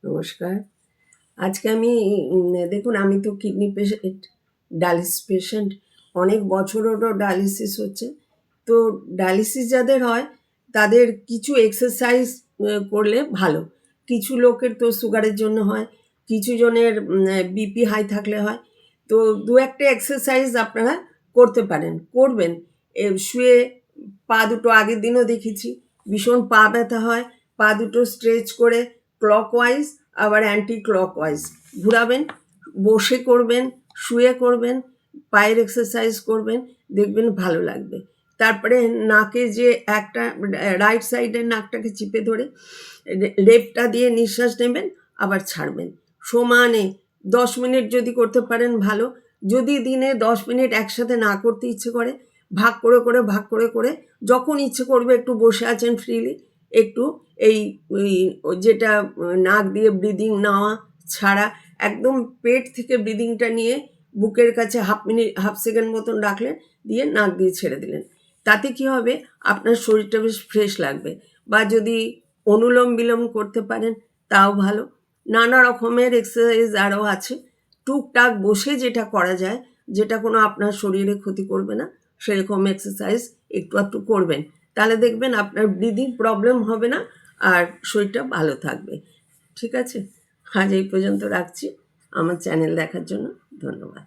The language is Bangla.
নমস্কার। আজকে আমি দেখুন, আমি তো কিডনি পেশেন্ট, ডায়ালিসিস পেশেন্ট। অনেক বছরেরও ডায়ালিসিস হচ্ছে। তো ডায়ালিসিস যাদের হয় তাদের কিছু এক্সারসাইজ করলে ভালো। কিছু লোকের তো সুগারের জন্য হয়, কিছু জনের বিপি হাই থাকলে হয়। তো দু একটা এক্সারসাইজ আপনারা করতে পারেন, করবেন। শুয়ে পা দুটো, আগের দিনও দেখেছি ভীষণ পা ব্যথা হয়, পা দুটো স্ট্রেচ করে ক্লকওয়াইজ আবার অ্যান্টি ক্লকওয়াইজ ঘুরাবেন। বসে করবেন, শুয়ে করবেন, পায়ের এক্সারসাইজ করবেন, দেখবেন ভালো লাগবে। তারপরে নাকে যে একটা রাইট সাইডের নাকটাকে চিপে ধরে লেফটটা দিয়ে নিঃশ্বাস নেবেন, আবার ছাড়বেন সমানে 10 মিনিট যদি করতে পারেন ভালো। যদি দিনে 10 মিনিট একসাথে না করতে ইচ্ছে করে, ভাগ করে করে ভাগ করে করে যখন ইচ্ছে করবে, একটু বসে আছেন ফ্রিলি, একটু এই যেটা নাক দিয়ে ব্রিদিং নেওয়া ছাড়া, একদম পেট থেকে ব্রিদিংটা নিয়ে বুকের কাছে হাফ সেকেন্ড মতন রাখলেন, দিয়ে নাক দিয়ে ছেড়ে দিলেন। তাতে কি হবে, আপনার শরীরটা বেশ ফ্রেশ লাগবে। বা যদি অনুলোম বিলোম করতে পারেন তাও ভালো। নানা রকমের এক্সারসাইজ আরও আছে, টুকটাক বসে যেটা করা যায়, যেটা কোনো আপনার শরীরে ক্ষতি করবে না, সেরকম এক্সারসাইজ একটু একটু করবেন। তাহলে দেখবেন আপনার ব্রিদিং প্রবলেম হবে না, আর শরীরটা ভালো থাকবে। ঠিক আছে, আজ এই পর্যন্ত রাখছি। আমার চ্যানেল দেখার জন্য ধন্যবাদ।